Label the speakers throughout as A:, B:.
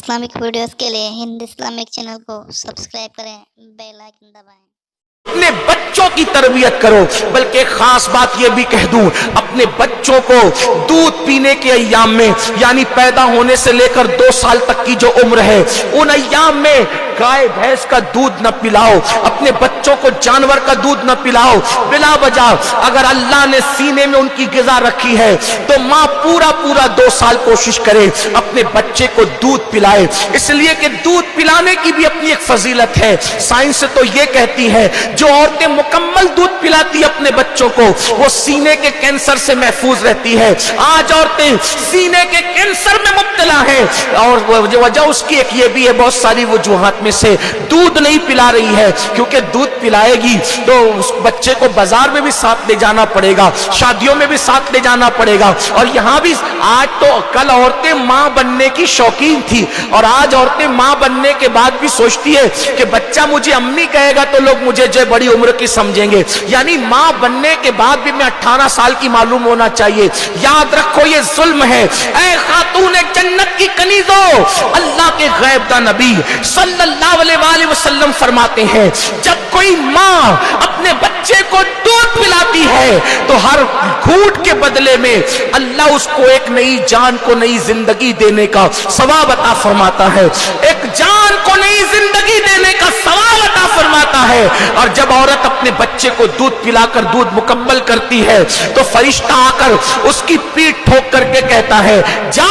A: Islamic videos के लिए Hind Islamic channel को सब्सक्राइब करें, बेल आइकन दबाएं।
B: अपने बच्चों की तरबियत करो। बल्कि एक खास बात यह भी कह दूं, अपने बच्चों को दूध पीने के अय्याम में, यानी पैदा होने से लेकर 2 साल तक की जो उम्र है, उन अय्याम में गाय भैंस का दूध न पिलाओ, अपने बच्चों को जानवर का दूध न पिलाओ बिला वजह। अगर अल्लाह ने सीने में उनकी ग़िज़ा रखी है तो माँ पूरा 2 साल कोशिश करे अपने बच्चे को दूध पिलाए, इसलिए कि दूध पिलाने की भी अपनी एक फजीलत है। साइंस तो ये कहती है जो औरतें मुकम्मल दूध पिलाती अपने बच्चों को, वो सीने के कैंसर से महफूज रहती है। आज औरतें सीने के कैंसर में मुब्तला है और वजह उसकी एक ये भी है, बहुत सारी वजूहात में से दूध नहीं पिला रही है, क्योंकि दूध पिलाएगी तो उस बच्चे को बाजार में भी साथ ले जाना पड़ेगा, शादियों में भी साथ ले जाना पड़ेगा। और यहाँ भी आज तो कल औरतें माँ बनने की शौकीन थी और आज औरतें माँ बनने के बाद भी सोचती है कि बच्चा मुझे अम्मी कहेगा तो लोग मुझे जो बड़ी उम्र की समझेंगे। यानी माँ बनने के बाद भी मैं 18 साल की मालूम होना चाहिए। याद रखो ये जुल्म है। ऐ खातून जन्नत की कनीजो, अल्लाह के गैबदा नबी सल्लल्लाहु अलैहि वसल्लम फरमाते हैं, जब कोई माँ अपने बच्चे को दूध पिलाती है तो हर घूंट के बदले में अल्लाह उसको एक नई जान को नई जिंदगी देने का सवाब अता फरमाता है, एक जान को नई जिंदगी देने का सवाब अता फरमाता है। और जब औरत अपने बच्चे को दूध पिलाकर दूध मुकम्मल करती है तो फरिश्ता आकर उसकी पीठ ठोक करके कहता है, जा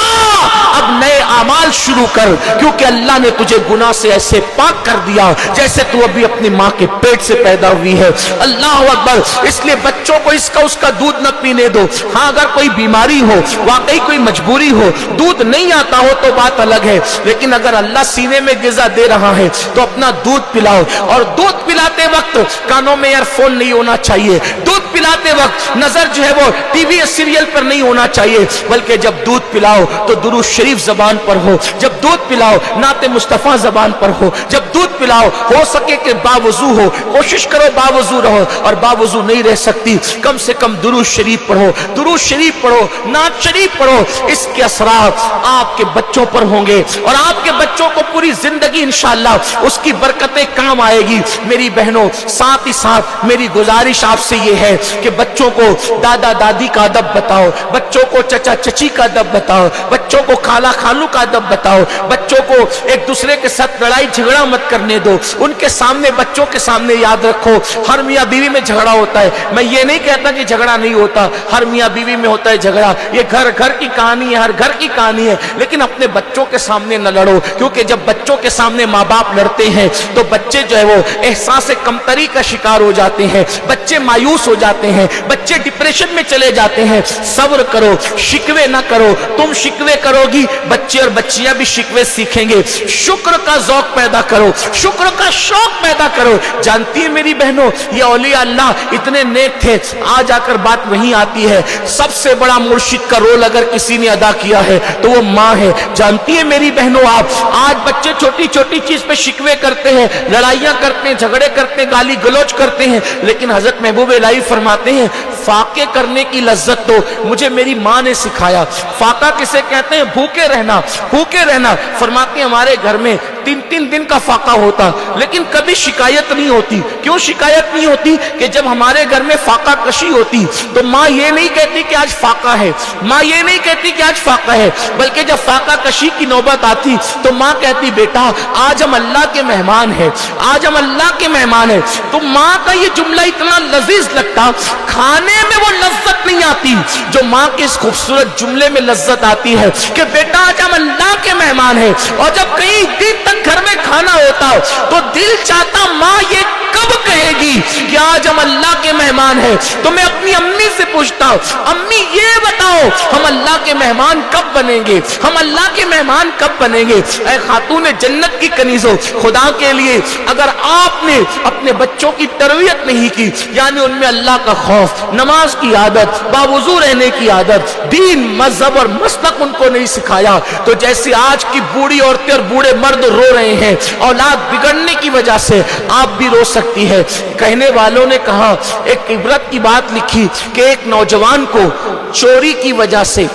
B: अब नए अमाल शुरू कर, क्योंकि अल्लाह ने तुझे गुनाह से ऐसे पाक कर दिया जैसे तू अभी अपनी माँ के पेट से पैदा हुई है। अल्लाह अकबर। इसलिए बच्चों को इसका उसका दूध न पीने दो। हाँ, अगर कोई बीमारी हो, वाकई कोई मजबूरी हो, दूध नहीं आता हो तो बात अलग है, लेकिन अगर अल्लाह सीने में ग़िज़ा दे रहा है तो अपना दूध पिलाओ। और दूध पिलाते वक्त कानों में ईयरफोन नहीं होना चाहिए, दूध पिलाते वक्त नजर जो है वो टीवी या सीरियल पर नहीं होना चाहिए, बल्कि जब दूध पिलाओ तो दुरूद शरीफ जबान पर हो, जब दूध पिलाओ नाते मुस्तफा जबान पर हो, जब दूध पिलाओ हो सके कि बावजू हो, कोशिश करो बावजू रहो, और बावजू नहीं रह सकती कम से कम दुरूद शरीफ पढ़ो, दुरूद शरीफ पढ़ो, नात शरीफ पढ़ो। इसके असरात आपके बच्चों पर होंगे और आपके बच्चों को पूरी जिंदगी इंशाअल्लाह उसकी बरकतें काम आएगी। मेरी बहनों, साथ ही साथ मेरी गुजारिश आपसे ये है कि बच्चों को दादा दादी का अदब बताओ, बच्चों को चचा चची का अदब बताओ, बच्चों को खाला खालू का अदब बताओ, बच्चों को एक दूसरे के साथ लड़ाई झगड़ा मत करने दो। उनके सामने, बच्चों के सामने याद रखो, हर मियाँ बीवी में झगड़ा होता है। मैं ये नहीं कहता कि झगड़ा नहीं होता, हर मियाँ बीवी में होता है झगड़ा, ये घर घर की कहानी है, हर घर की कहानी है, लेकिन अपने बच्चों के सामने न लड़ो, क्योंकि जब बच्चों के सामने माँ बाप लड़ते हैं तो बच्चे जो है वो एहसास कमतरी का शिकार हो जाते हैं, बच्चे मायूस हो जाते हैं, बच्चे डिप्रेशन में चले जाते हैं। सब्र करो, शिकवे ना करो, तुम शिकवे करोगी बच्चे और बच्चियां भी शिकवे सीखेंगे। शुक्र का ज़ौक़ पैदा करो, शुक्र का शौक पैदा करो। जानती है मेरी बहनों, ये औलिया अल्लाह इतने नेक थे, आज आकर बात वहीं आती है, सबसे बड़ा मुर्शिद का रोल अगर किसी ने अदा किया है तो वो माँ है। जानती है मेरी बहनों, आप आज बच्चे छोटी छोटी चीज पे शिकवे करते हैं, लड़ाइयां करते हैं, झगड़े करते हैं, गाली गलौज करते हैं, लेकिन हजरत महबूब इलाही फरमाते हैं, फाके करने की लज्जत तो मुझे मेरी माँ ने सिखाया। फाका किसे कहते हैं? भूखे रहना, भूखे रहना। फरमाते हैं हमारे घर में 3-3 दिन का फाका होता, लेकिन कभी शिकायत नहीं होती। क्यों शिकायत नहीं होती? कि जब हमारे घर में फाका कशी होती तो माँ ये नहीं कहती कि आज फाका है, माँ ये नहीं कहती कि आज फाका है, बल्कि जब फाका कशी की नौबत आती तो माँ कहती, बेटा आज हम अल्लाह के मेहमान हैं, आज हम अल्लाह के मेहमान हैं। तो माँ का ये जुमला इतना लजीज लगता, खाने में वो लज्जत नहीं आती जो माँ के इस खूबसूरत जुमले में लज्जत आती है कि बेटा आज हम अल्लाह के मेहमान हैं। और जब कई दिन तक घर में खाना होता तो दिल चाहता माँ ये कब कहेगी कि आज हम अल्लाह के मेहमान हैं। तो मैं अपनी अम्मी से पूछता हूँ, अम्मी ये बताओ हम अल्लाह के मेहमान कब बनेंगे, हम अल्लाह के मेहमान कब बनेंगे। ऐ खातून जन्नत की कनीजों, खुदा के लिए अगर आपने अपने बच्चों की तरबियत नहीं की, यानी उनमें अल्लाह का खौफ, नमाज की आदत, बावजू रहने की आदत, दीन मजहब और मसलक उनको नहीं सिखाया, तो जैसे आज की बूढ़ी औरतें और बूढ़े मर्द रो रहे हैं औलाद बिगड़ने की वजह से, आप भी रो सकती है। कहने वालों ने कहा, एक इबरत की बात लिखी कि एक नौजवान को चोरी की वजह से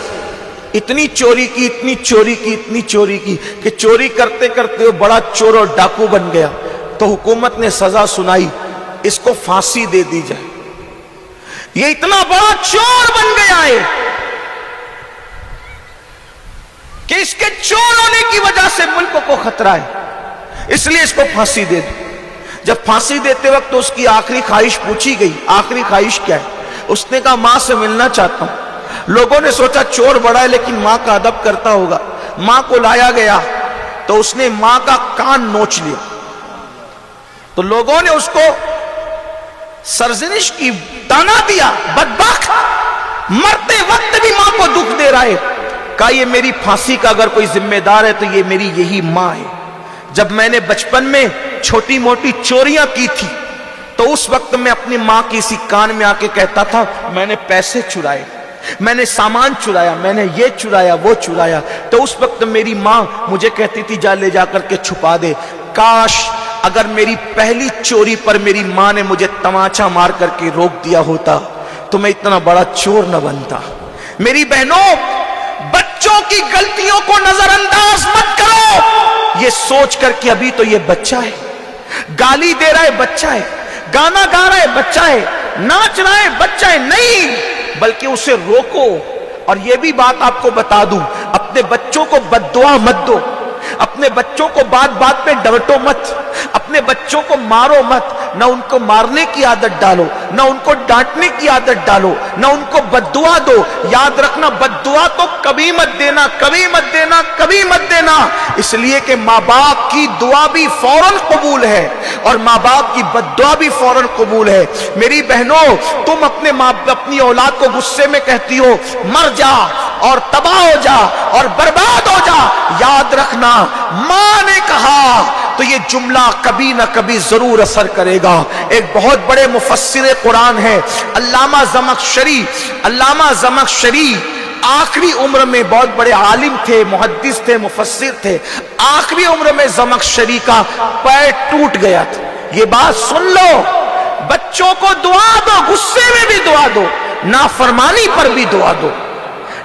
B: इतनी चोरी की, इतनी चोरी की, इतनी चोरी की कि चोरी करते करते वो बड़ा चोर और डाकू बन गया। तो हुकूमत ने सजा सुनाई, इसको फांसी दे दी जाए। ये इतना बड़ा चोर बन गया है कि इसके चोर होने की वजह से मुल्क को खतरा है, इसलिए इसको फांसी दे दो। जब फांसी देते वक्त तो उसकी आखिरी ख्वाहिश पूछी गई, आखिरी ख्वाहिश क्या है? उसने कहा मां से मिलना चाहता हूं। लोगों ने सोचा चोर बड़ा है लेकिन मां का अदब करता होगा। मां को लाया गया तो उसने मां का कान नोच लिया। तो लोगों ने उसको सरजनिश की, ताना दिया, बदबख्त, मरते वक्त भी मां को दुख दे रहा है। कहा ये मेरी फांसी का अगर कोई जिम्मेदार है तो ये मेरी यही मां है। जब मैंने बचपन में छोटी मोटी चोरियां की थी तो उस वक्त मैं अपनी मां की इसी कान में आके कहता था मैंने पैसे चुराए, मैंने सामान चुराया, मैंने ये चुराया, वो चुराया। तो उस वक्त मेरी मां मुझे कहती थी जा ले जाकर के छुपा दे। काश अगर मेरी पहली चोरी पर मेरी मां ने मुझे तमाचा मार करके रोक दिया होता तो मैं इतना बड़ा चोर न बनता। मेरी बहनों, बच्चों की गलतियों को नजरअंदाज मत करो। ये सोच कर कि अभी तो ये बच्चा है, गाली दे रहा है बच्चा है, गाना गा रहा है बच्चा है, नाच रहा है बच्चा है, नहीं, बल्कि उसे रोको। और ये भी बात आपको बता दूं, अपने बच्चों को बद्दुआ मत दो, अपने बच्चों को बात बात पे डांटो मत, अपने बच्चों को मारो मत। न उनको मारने की आदत डालो, न उनको डांटने की आदत डालो, न उनको बद्दुआ दो। याद रखना, बद्दुआ तो कभी मत देना, कभी मत देना, कभी मत देना। इसलिए कि माँ बाप की दुआ भी फौरन कबूल है और माँ बाप की बद्दुआ भी फौरन कबूल है। मेरी बहनों, तुम अपनी औलाद को गुस्से में कहती हो मर जा और तबाह हो जा और बर्बाद हो जा। याद रखना, मां ने कहा तो ये जुमला कभी ना कभी जरूर असर करेगा। एक बहुत बड़े मुफस्सिर कुरान है अल्लामा ज़मख़शरी, आखिरी उम्र में बहुत बड़े आलिम थे, मुहद्दिस थे, मुफस्सिर थे। आखिरी उम्र में ज़मख़शरी का पैर टूट गया था। ये बात सुन लो, बच्चों को दुआ दो, गुस्से में भी दुआ दो, नाफरमानी पर भी दुआ दो,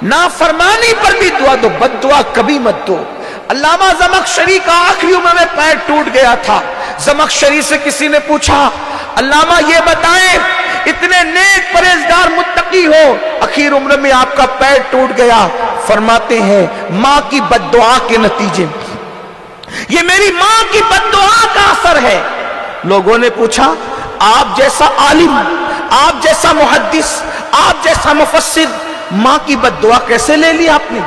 B: नाफरमानी पर भी दुआ दो, बद्दुआ कभी मत दो। अल्लामा ज़मख़शरी का आखिरी उम्र में पैर टूट गया था। ज़मख़शरी से किसी ने पूछा अल्लामा ये बताएं, इतने नेक परहेज़गार मुत्तकी हो, आखिर उम्र में आपका पैर टूट गया। फरमाते हैं मां की बद्दुआ के नतीजे, ये मेरी मां की बद्दुआ का असर है। लोगों ने पूछा आप जैसा आलिम, आप जैसा मुहद्दिस, आप जैसा मुफस्सिर, मां की बद्दुआ कैसे ले ली आपने,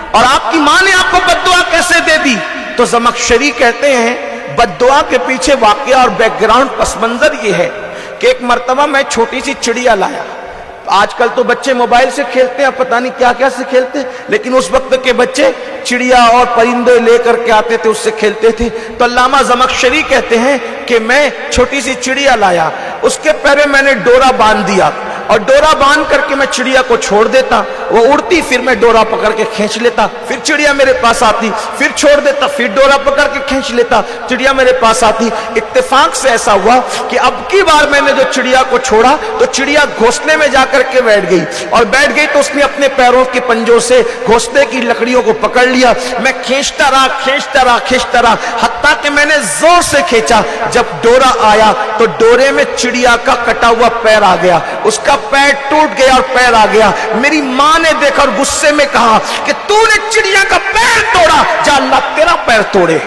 B: और आपकी मां ने आपको बद्दुआ कैसे दे दी? तो ज़मख़शरी कहते हैं बद्दुआ के पीछे वाक़या और बैकग्राउंड पस मंजर ये है कि एक मर्तबा मैं छोटी सी चिड़िया लाया। आजकल तो बच्चे मोबाइल से खेलते हैं, पता नहीं क्या क्या से खेलते हैं, लेकिन उस वक्त के बच्चे चिड़िया और परिंदे लेकर के आते थे, उससे खेलते थे। तो अल्लामा ज़मख़शरी कहते हैं कि मैं छोटी सी चिड़िया लाया, उसके पैर में मैंने डोरा बांध दिया और डोरा बांध करके मैं चिड़िया को छोड़ देता, वो उड़ती, फिर मैं डोरा पकड़ के खींच लेता, फिर चिड़िया मेरे पास आती, फिर छोड़ देता, फिर डोरा पकड़ के खींच लेता, चिड़िया मेरे पास आती। इत्तेफाक से ऐसा हुआ कि अब की बार मैंने जो चिड़िया को छोड़ा तो चिड़िया घोंसले में जाकर के बैठ गई, और बैठ गई तो उसने अपने पैरों के पंजों से घोंसले की लकड़ियों को पकड़ लिया। मैं खींचता रहा, खींचता रहा, खींचता रहा, हत्ता कि मैंने जोर से खींचा। जब डोरा आया तो डोरे में चिड़िया का कटा हुआ पैर आ गया, उसका पैर टूट गया और पैर आ गया। मेरी मां ने देखा और गुस्से में कहा कि तूने चिड़िया का पैर तोड़ा, जा अल्लाह तेरा पैर तोड़े।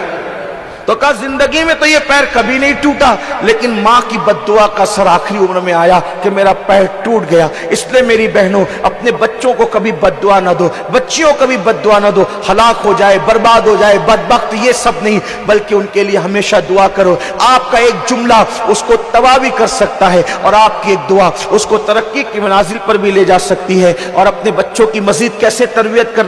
B: तो कहा जिंदगी में तो ये पैर कभी नहीं टूटा, लेकिन मां की बद्दुआ का असर आखिरी उम्र में आया कि मेरा पैर टूट गया। इसलिए मेरी बहनों, अपने बच्चों को कभी बद्दुआ ना दो, बच्चियों को कभी बद्दुआ ना दो। हलाक हो जाए, बर्बाद हो जाए, बदबख्त, ये सब नहीं, बल्कि उनके लिए हमेशा दुआ करो। आपका एक जुमला उसको तबाह भी कर सकता है और आपकी एक दुआ उसको तरक्की की मनाजिल पर भी ले जा सकती है। और अपने बच्चों की मजीद कैसे तरबियत कर